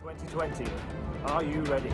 2020. Are you ready?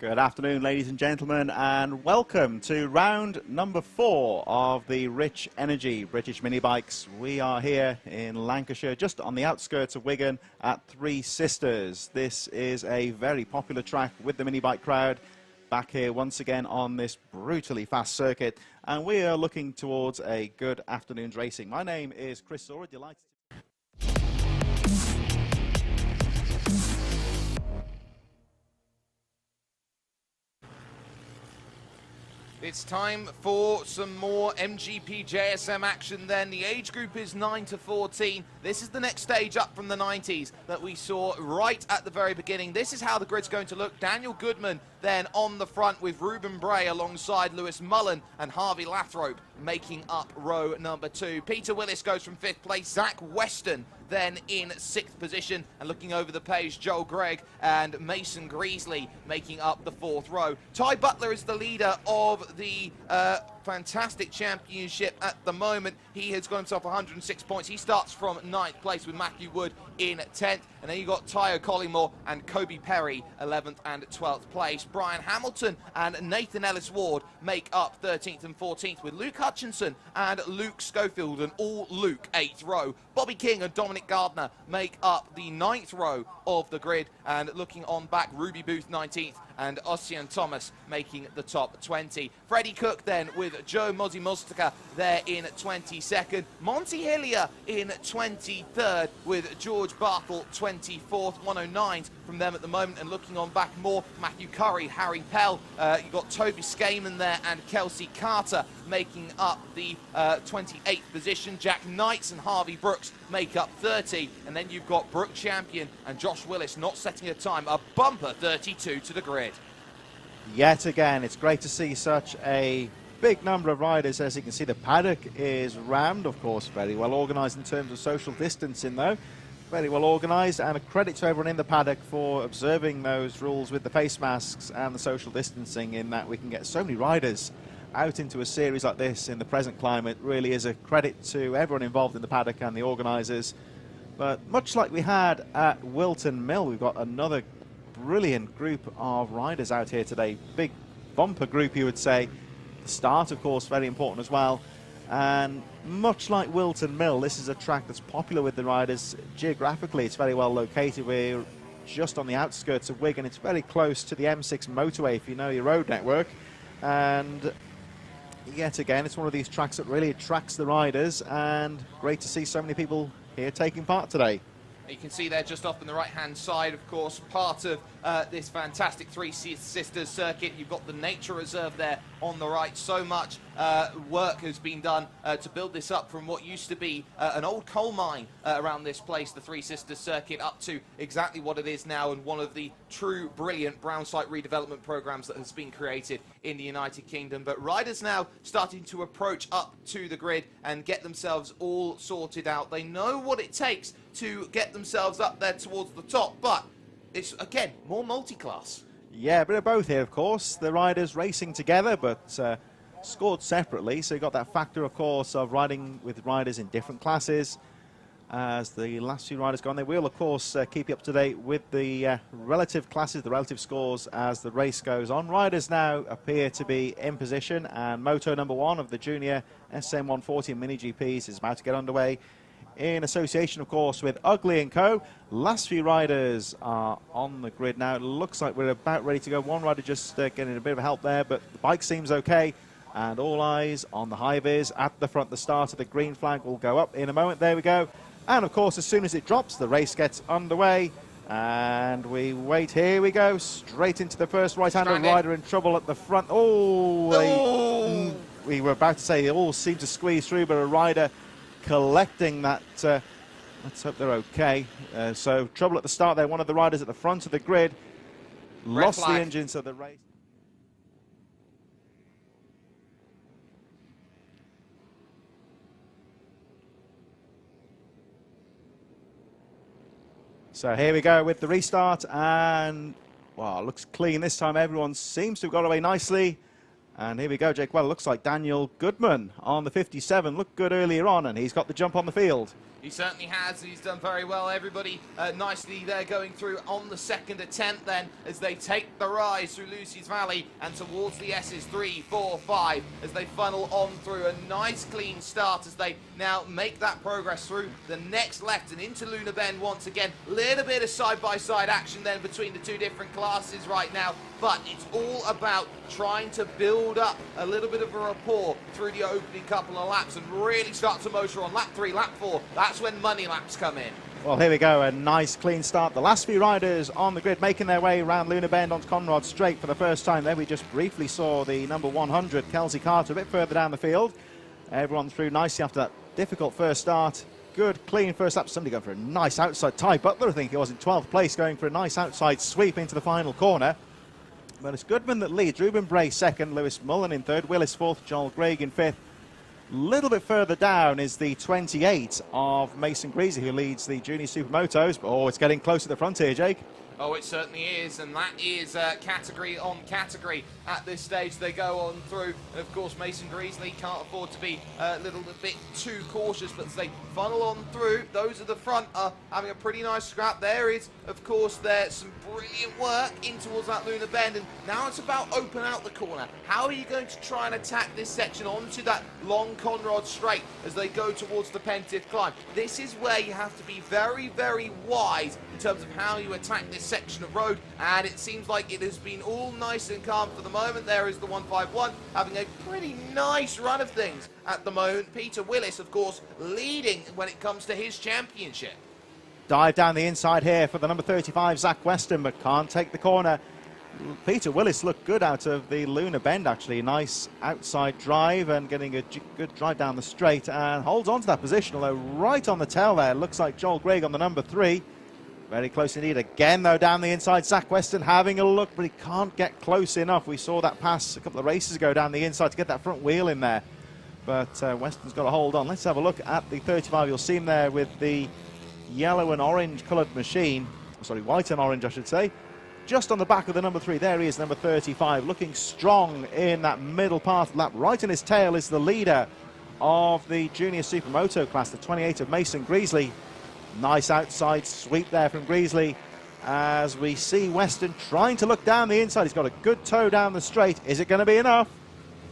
Good afternoon, ladies and gentlemen, and welcome to round number 4 of the Rich Energy British Mini Bikes. We are here in Lancashire, just on the outskirts of Wigan at Three Sisters. This is a very popular track with the mini bike crowd, back here once again on this brutally fast circuit, and we are looking towards a good afternoon's racing. My name is Chris Sora, delighted. It's time for some more MGP JSM action then. The age group is 9 to 14. This is the next stage up from the 90s that we saw right at the very beginning. This is how the grid's going to look. Daniel Goodman then on the front with Ruben Bray alongside Lewis Mullen and Harvey Lathrope making up row number 2. Peter Willis goes from 5th place. Zach Weston then in 6th position, and looking over the page, Joel Gregg and Mason Greasley making up the 4th row. Ty Butler is the leader of the fantastic championship at the moment. He has got himself 106 points. He starts from 9th place with Matthew Wood in 10th, and then you got Tyler Collymore and Kobe Perry 11th and 12th place. Brian Hamilton and Nathan Ellis Ward make up 13th and 14th, with Luke Hutchinson and Luke Schofield and all Luke 8th row. Bobby King and Dominic Gardner make up the 9th row of the grid, and looking on back, Ruby Booth 19th and Ossian Thomas making the top 20. Freddie Cook then with Joe Mozzie Mostica there in 22nd. Monty Hillier in 23rd with George Bartle 24th. 109s from them at the moment, and looking on back more, Matthew Curry, Harry Pell, you've got Toby Skaman there and Kelsey Carter making up the 28th position. Jack Knights and Harvey Brooks make up 30, and then you've got Brooke Champion and Josh Willis not setting a time, a bumper 32 to the grid. Yet again, it's great to see such a big number of riders. As you can see, the paddock is rammed, of course, very well organised in terms of social distancing though. Very well organised, and a credit to everyone in the paddock for observing those rules with the face masks and the social distancing, in that we can get so many riders out into a series like this in the present climate. Really is a credit to everyone involved in the paddock and the organisers. But much like we had at Wilton Mill, we've got another brilliant group of riders out here today. Big bumper group, you would say. The start, of course, very important as well. And much like Wilton Mill, this is a track that's popular with the riders. Geographically, it's very well located. We're just on the outskirts of Wigan. It's very close to the M6 motorway, if you know your road network. And yet again, it's one of these tracks that really attracts the riders, and great to see so many people here taking part today. You can see there just off on the right-hand side, of course, part of this fantastic Three Sisters circuit. You've got the nature reserve there on the right. So much work has been done to build this up from what used to be an old coal mine around this place, the Three Sisters circuit, up to exactly what it is now, and one of the true brilliant brown site redevelopment programs that has been created in the United Kingdom. But riders now starting to approach up to the grid and get themselves all sorted out. They know what it takes to get themselves up there towards the top, but it's, again, more multi-class. Yeah, but they're both here, of course. The riders racing together, but scored separately. So you've got that factor, of course, of riding with riders in different classes. As the last few riders go on, they will, of course, keep you up to date with the relative classes, the relative scores as the race goes on. Riders now appear to be in position, and moto number 1 of the junior SM140 Mini GPs is about to get underway, in association, of course, with Uggly and Co. Last few riders are on the grid now. It looks like we're about ready to go. One rider just getting a bit of help there, but the bike seems okay. And all eyes on the high-vis at the front. The start of the green flag will go up in a moment. There we go. And, of course, as soon as it drops, the race gets underway. And we wait. Here we go. Straight into the first right-hander. Rider in trouble at the front. Oh! We were about to say they all seem to squeeze through, but a rider collecting that Let's hope they're okay. So trouble at the start there. One of the riders at the front of the grid lost the engine, so the race. So here we go with the restart, and wow, looks clean this time. Everyone seems to have got away nicely. And here we go, Jake. Well, it looks like Daniel Goodman on the 57 looked good earlier on, and he's got the jump on the field. He certainly has. He's done very well. Everybody nicely there going through on the second attempt then as they take the rise through Lucy's Valley and towards the S's 3, 4, 5 as they funnel on through. A nice clean start as they now make that progress through the next left and into Luna Bend once again. Little bit of side-by-side action then between the two different classes right now, but it's all about trying to build up a little bit of a rapport through the opening couple of laps and really start to motor on lap 3, lap 4. That's when money laps come in. Well, here we go, a nice clean start. The last few riders on the grid making their way around Luna Bend onto Conrad Straight for the first time there. We just briefly saw the number 100, Kelsey Carter, a bit further down the field. Everyone through nicely after that difficult first start. Good, clean first lap. Somebody going for a nice outside. Ty Butler, I think he was in 12th place, going for a nice outside sweep into the final corner. But it's Goodman that leads. Ruben Bray second, Lewis Mullen in third, Willis fourth, Joel Greig in fifth. A little bit further down is the 28 of Mason Greasy, who leads the Junior Supermotos. Oh, it's getting close to the front here, Jake. Oh, it certainly is, and that is category on category. At this stage, they go on through. And of course, Mason Greasley can't afford to be a little bit too cautious, but as they funnel on through, those at the front are having a pretty nice scrap. There is, of course, there's some brilliant work in towards that Luna Bend, and now it's about open out the corner. How are you going to try and attack this section onto that long Conrad Straight as they go towards the Pentive Climb? This is where you have to be very, very wise in terms of how you attack this section of road, and it seems like it has been all nice and calm for the moment. There is the 151 having a pretty nice run of things at the moment. Peter Willis, of course, leading when it comes to his championship. Dive down the inside here for the number 35, Zach Weston, but can't take the corner. Peter Willis looked good out of the Luna Bend, actually. Nice outside drive and getting a good drive down the straight, and holds on to that position, although right on the tail there. Looks like Joel Greig on the number 3. Very close indeed. Again, though, down the inside, Zach Weston having a look, but he can't get close enough. We saw that pass a couple of races ago down the inside to get that front wheel in there. But Weston's got to hold on. Let's have a look at the 35. You'll see him there with the yellow and orange coloured machine. Sorry, white and orange, I should say. Just on the back of the number 3, there he is, number 35, looking strong in that middle part of the lap. Right in his tail is the leader of the Junior Supermoto class, the 28 of Mason Greasley. Nice outside sweep there from Greasley as we see Weston trying to look down the inside. He's got a good toe down the straight. Is it going to be enough?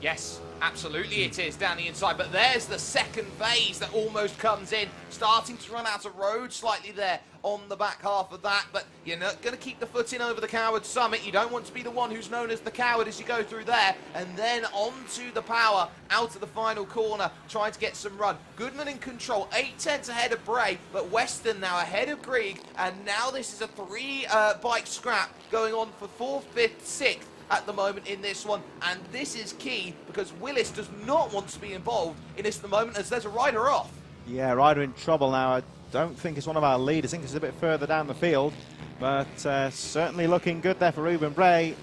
Yes, absolutely it is down the inside, but there's the second phase that almost comes in, starting to run out of road slightly there on the back half of that, but you're not going to keep the foot in over the coward summit. You don't want to be the one who's known as the coward as you go through there, and then onto the power out of the final corner, trying to get some run. Goodman in control, 8/10 ahead of Bray, but Weston now ahead of Greig, and now this is a 3-bike scrap going on for 4th, 5th, 6th at the moment in this one, and this is key because Willis does not want to be involved in this at the moment as there's a rider off. Yeah, rider in trouble now. I don't think it's one of our leaders. I think it's a bit further down the field, but certainly looking good there for Ruben Bray.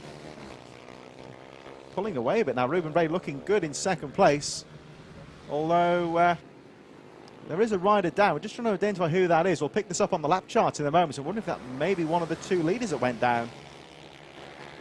Pulling away a bit now. Ruben Bray looking good in second place, although there is a rider down. We're just trying to identify who that is. We'll pick this up on the lap chart in a moment. So I wonder if that may be one of the 2 leaders that went down.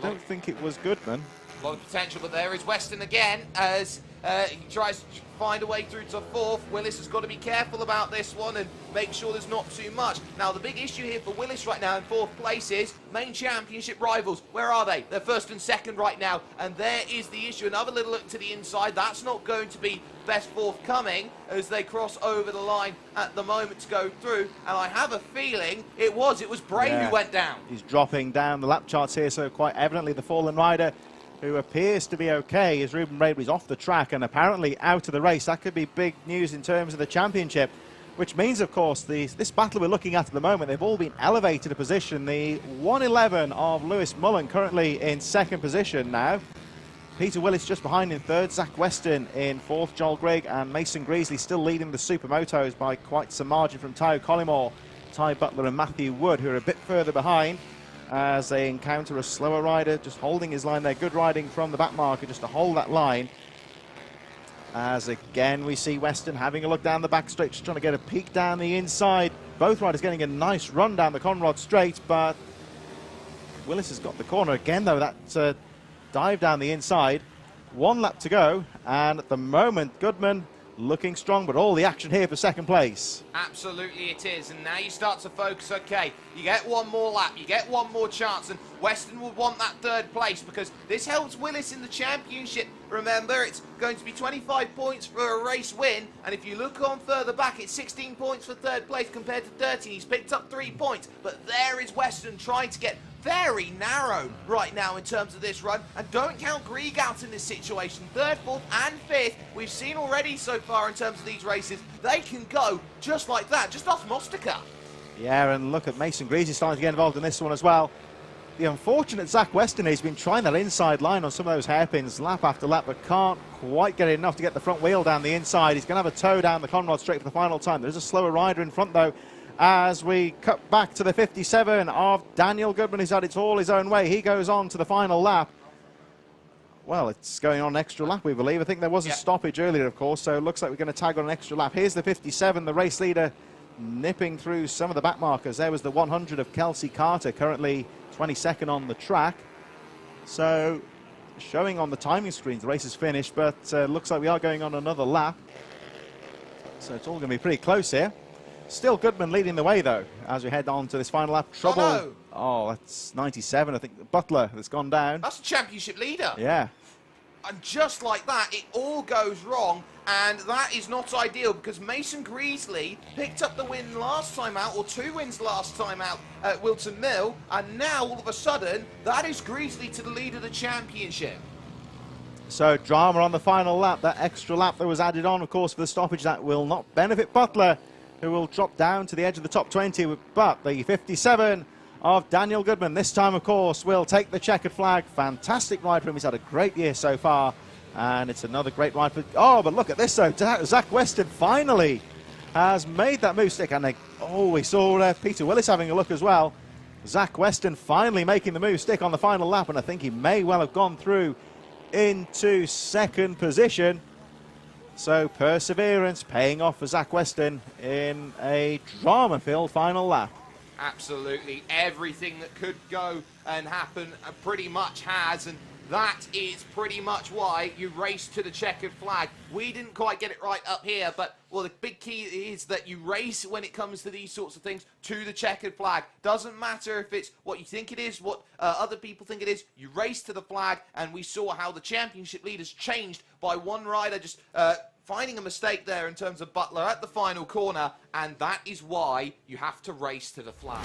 I don't think it was Goodman. A lot of potential, but there is Weston again as he tries to find a way through to 4th. Willis has got to be careful about this one and make sure there's not too much. Now, the big issue here for Willis right now in 4th place is main championship rivals. Where are they? They're 1st and 2nd right now, and there is the issue. Another little look to the inside. That's not going to be best forthcoming as they cross over the line at the moment to go through, and I have a feeling it was Bray who went down. He's dropping down the lap charts here, so quite evidently the fallen rider who appears to be okay is Ruben Bray. He's off the track and apparently out of the race. That could be big news in terms of the championship, which means, of course, this battle we're looking at the moment, they've all been elevated a position. The 111 of Lewis Mullen currently in 2nd position now. Peter Willis just behind in third, Zach Weston in fourth, Joel Grigg and Mason Greasley still leading the Supermotos by quite some margin from Tayo Collymore, Ty Butler and Matthew Wood, who are a bit further behind as they encounter a slower rider just holding his line there. Good riding from the back marker just to hold that line. As again we see Weston having a look down the back straight, just trying to get a peek down the inside. Both riders getting a nice run down the Conrod straight, but Willis has got the corner again though. That dive down the inside. 1 lap to go, and at the moment Goodman looking strong, but all the action here for second place. Absolutely it is, and now you start to focus. Okay, you get one more lap, you get one more chance, and Weston will want that third place because this helps Willis in the championship. Remember, it's going to be 25 points for a race win, and if you look on further back, it's 16 points for third place compared to 13. He's picked up 3 points, but there is Weston trying to get very narrow right now in terms of this run, and don't count Grieg out in this situation. Third, fourth and fifth, we've seen already so far in terms of these races, they can go just like that, just off Mostica. Yeah, and look at Mason Greasy starting to get involved in this one as well. The unfortunate Zach Weston, he's been trying that inside line on some of those hairpins lap after lap, but can't quite get it enough to get the front wheel down the inside. He's going to have a tow down the Conrod straight for the final time. There's a slower rider in front though, as we cut back to the 57 of Daniel Goodman. He's had it all his own way. He goes on to the final lap. Well, it's going on an extra lap, we believe. I think there was a stoppage earlier, of course, so it looks like we're going to tag on an extra lap. Here's the 57, the race leader, nipping through some of the back markers. There was the 100 of Kelsey Carter, currently 22nd on the track. So, showing on the timing screens, the race is finished, but looks like we are going on another lap. So it's all going to be pretty close here. Still Goodman leading the way, though, as we head on to this final lap. Trouble. Oh, no. Oh, that's 97, I think. Butler has gone down. That's the championship leader. Yeah. And just like that, it all goes wrong, and that is not ideal because Mason Greasley picked up the win last time out, or 2 wins last time out at Wilton Mill, and now all of a sudden, that is Greasley to the lead of the championship. So drama on the final lap, that extra lap that was added on, of course, for the stoppage, that will not benefit Butler, who will drop down to the edge of the top 20, but the 57 of Daniel Goodman this time, of course, will take the checkered flag. Fantastic ride for him. He's had a great year so far, and it's another great ride for... Oh, but look at this, though. Zach Weston finally has made that move stick, and we saw Peter Willis having a look as well. Zach Weston finally making the move stick on the final lap, and I think he may well have gone through into second position. So perseverance paying off for Zach Weston in a drama-filled final lap. Absolutely. Everything that could go and happen pretty much has, and that is pretty much why you race to the checkered flag. We didn't quite get it right up here, but, well, the big key is that you race when it comes to these sorts of things to the checkered flag. Doesn't matter if it's what you think it is, what other people think it is, you race to the flag, and we saw how the championship leaders changed by one rider just finding a mistake there in terms of Butler at the final corner, and that is why you have to race to the flag.